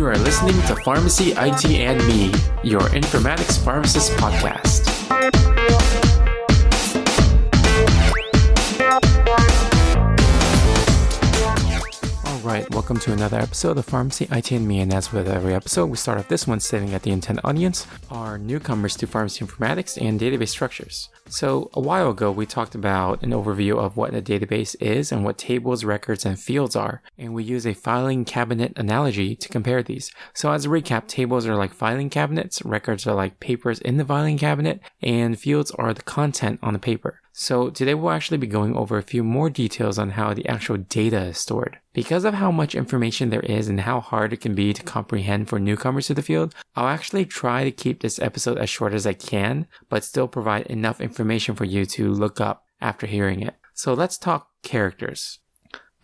You are listening to Pharmacy, IT, and Me, your informatics pharmacist podcast. Alright, welcome to another episode of Pharmacy, IT, and Me, and as with every episode, we start off this one stating that the intended audience are newcomers to pharmacy informatics and database structures. So, a while ago, we talked about an overview of what a database is and what tables, records, and fields are, and we use a filing cabinet analogy to compare these. So, as a recap, tables are like filing cabinets, records are like papers in the filing cabinet, and fields are the content on the paper. So today we'll actually be going over a few more details on how the actual data is stored. Because of how much information there is and how hard it can be to comprehend for newcomers to the field, I'll actually try to keep this episode as short as I can, but still provide enough information for you to look up after hearing it. So let's talk characters.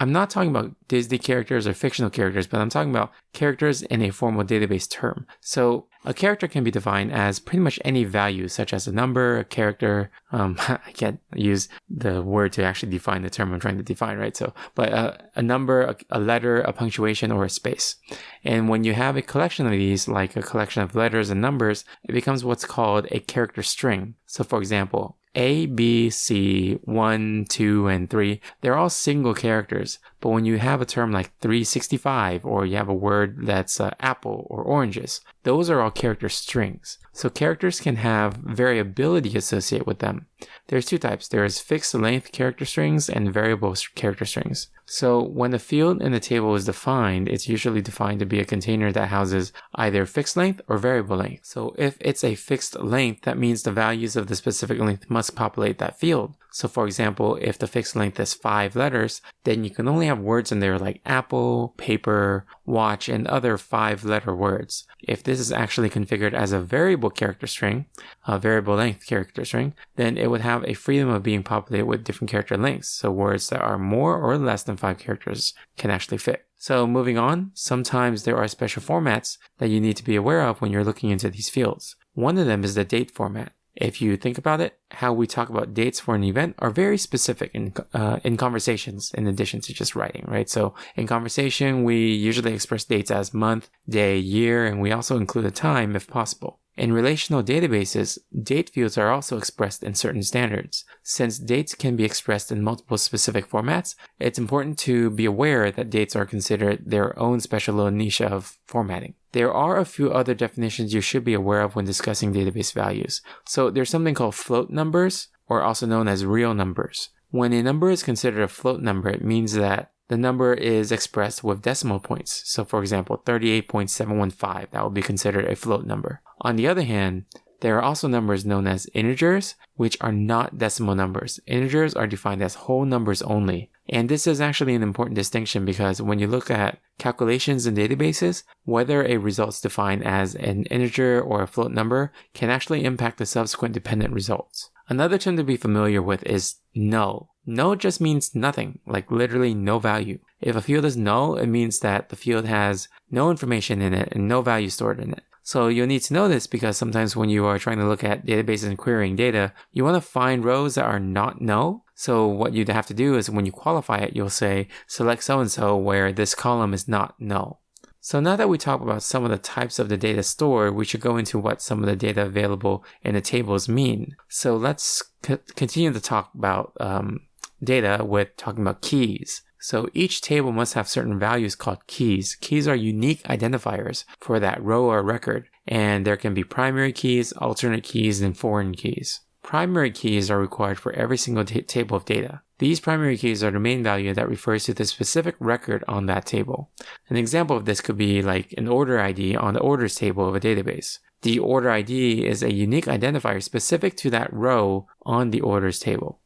I'm not talking about Disney characters or fictional characters, but I'm talking about characters in a formal database term. So a character can be defined as pretty much any value, such as a number, a character. I can't use the word to actually define the term I'm trying to define, right? But a number, a letter, a punctuation, or a space. And when you have a collection of these, like a collection of letters and numbers, it becomes what's called a character string. So for example, A, B, C, 1, 2, and 3, they're all single characters. But when you have a term like 365, or you have a word that's apple or oranges, those are all character strings. So characters can have variability associated with them. There's two types. There's fixed length character strings and variable character strings. So when a field in the table is defined, it's usually defined to be a container that houses either fixed length or variable length. So if it's a fixed length, that means the values of the specific length must populate that field. So for example, if the fixed length is 5 letters, then you can only have words in there like apple, paper, watch, and other 5-letter words. If this is actually configured as a variable character string, a variable length character string, then it would have a freedom of being populated with different character lengths. So words that are more or less than 5 characters can actually fit. So moving on, sometimes there are special formats that you need to be aware of when you're looking into these fields. One of them is the date format. If you think about it, how we talk about dates for an event are very specific in conversations in addition to just writing, right? So in conversation, we usually express dates as month, day, year, and we also include a time if possible. In relational databases, date fields are also expressed in certain standards. Since dates can be expressed in multiple specific formats, it's important to be aware that dates are considered their own special little niche of formatting. There are a few other definitions you should be aware of when discussing database values. So there's something called float numbers, or also known as real numbers. When a number is considered a float number, it means that the number is expressed with decimal points. So for example, 38.715, that will be considered a float number. On the other hand, there are also numbers known as integers, which are not decimal numbers. Integers are defined as whole numbers only. And this is actually an important distinction because when you look at calculations in databases, whether a result is defined as an integer or a float number can actually impact the subsequent dependent results. Another term to be familiar with is null. Null just means nothing, like literally no value. If a field is null, it means that the field has no information in it and no value stored in it. So you'll need to know this because sometimes when you are trying to look at databases and querying data, you want to find rows that are not null. So what you'd have to do is when you qualify it, you'll say select so-and-so where this column is not null. So now that we talked about some of the types of the data stored, we should go into what some of the data available in the tables mean. So let's continue to talk about data with talking about keys. So each table must have certain values called keys. Keys are unique identifiers for that row or record, and there can be primary keys, alternate keys, and foreign keys. Primary keys are required for every single table of data. These primary keys are the main value that refers to the specific record on that table. An example of this could be like an order ID on the orders table of a database. The order ID is a unique identifier specific to that row on the orders table.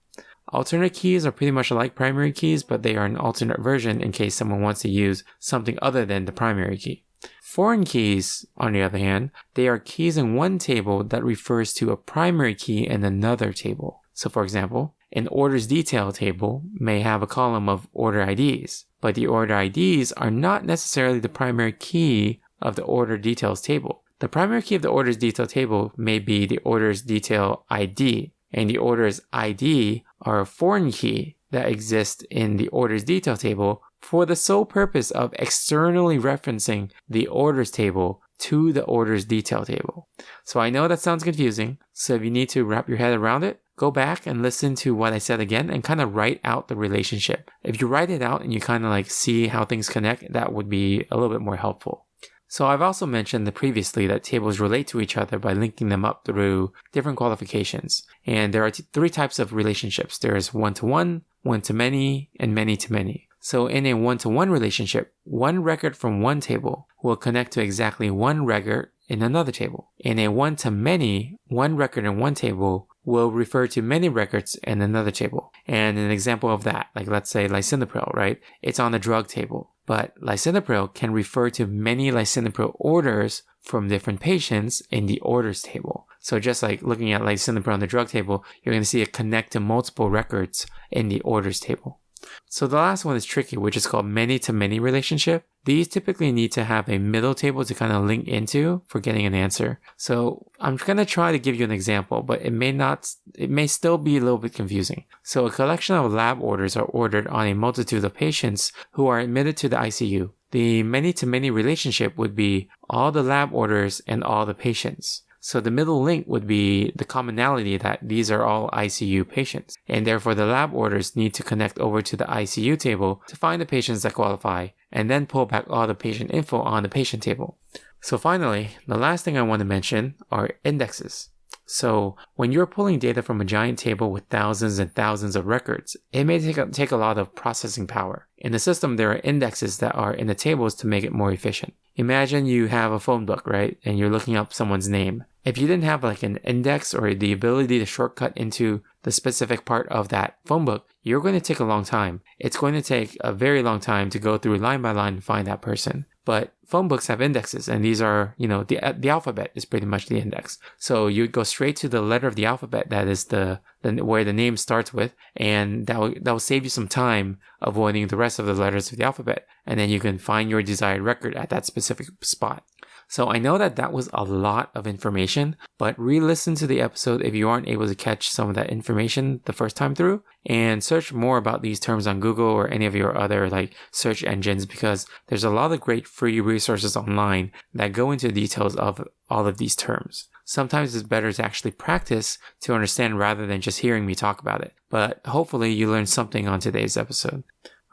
Alternate keys are pretty much like primary keys, but they are an alternate version in case someone wants to use something other than the primary key. Foreign keys, on the other hand, they are keys in one table that refers to a primary key in another table. So for example, an orders detail table may have a column of order IDs, but the order IDs are not necessarily the primary key of the order details table. The primary key of the orders detail table may be the orders detail ID, and the orders ID are a foreign key that exists in the orders detail table for the sole purpose of externally referencing the orders table to the orders detail table. So I know that sounds confusing, so if you need to wrap your head around it, go back and listen to what I said again and kind of write out the relationship. If you write it out and you kind of like see how things connect, that would be a little bit more helpful. So I've also mentioned previously that tables relate to each other by linking them up through different qualifications. And there are three types of relationships. There's one-to-one, one-to-many, and many-to-many. So in a one-to-one relationship, one record from one table will connect to exactly one record in another table. In a one-to-many, one record in one table will refer to many records in another table. And an example of that, like let's say lisinopril, right? It's on the drug table. But lisinopril can refer to many lisinopril orders from different patients in the orders table. So just like looking at lisinopril on the drug table, you're going to see it connect to multiple records in the orders table. So the last one is tricky, which is called many-to-many relationship. These typically need to have a middle table to kind of link into for getting an answer. So I'm going to try to give you an example, but it may still be a little bit confusing. So a collection of lab orders are ordered on a multitude of patients who are admitted to the ICU. The many-to-many relationship would be all the lab orders and all the patients. So the middle link would be the commonality that these are all ICU patients. And therefore the lab orders need to connect over to the ICU table to find the patients that qualify and then pull back all the patient info on the patient table. So finally, the last thing I want to mention are indexes. So when you're pulling data from a giant table with thousands and thousands of records, it may take a lot of processing power. In the system, there are indexes that are in the tables to make it more efficient. Imagine you have a phone book, right? And you're looking up someone's name. If you didn't have like an index or the ability to shortcut into the specific part of that phone book, you're going to take a long time. It's going to take a very long time to go through line by line and find that person. But phone books have indexes, and these are, the alphabet is pretty much the index. So you go straight to the letter of the alphabet that is the where the name starts with, and that will save you some time avoiding the rest of the letters of the alphabet, and then you can find your desired record at that specific spot. So I know that was a lot of information, but re-listen to the episode if you aren't able to catch some of that information the first time through, and search more about these terms on Google or any of your other search engines, because there's a lot of great free resources online that go into details of all of these terms. Sometimes it's better to actually practice to understand rather than just hearing me talk about it. But hopefully you learned something on today's episode.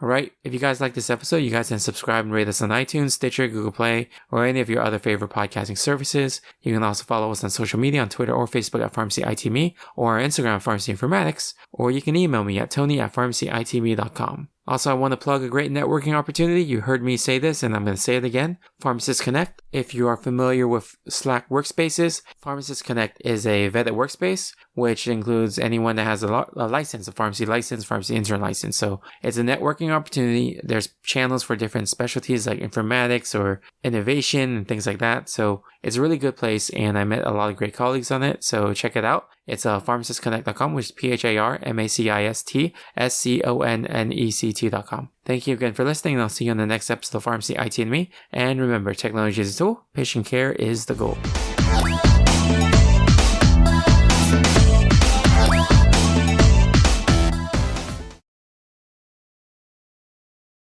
Alright, if you guys like this episode, you guys can subscribe and rate us on iTunes, Stitcher, Google Play, or any of your other favorite podcasting services. You can also follow us on social media on Twitter or Facebook at PharmacyITme, or our Instagram at Pharmacy Informatics, or you can email me at tony@pharmacyitme.com. Also, I want to plug a great networking opportunity. You heard me say this, and I'm going to say it again. Pharmacist Connect. If you are familiar with Slack workspaces, Pharmacist Connect is a vetted workspace, which includes anyone that has a license, a pharmacy license, pharmacy intern license. So it's a networking opportunity. There's channels for different specialties like informatics or innovation and things like that. So it's a really good place, and I met a lot of great colleagues on it. So check it out. It's pharmacistconnect.com, which is PharmacistConnect.com. Thank you again for listening, and I'll see you on the next episode of Pharmacy IT and Me. And remember, technology is a tool, patient care is the goal.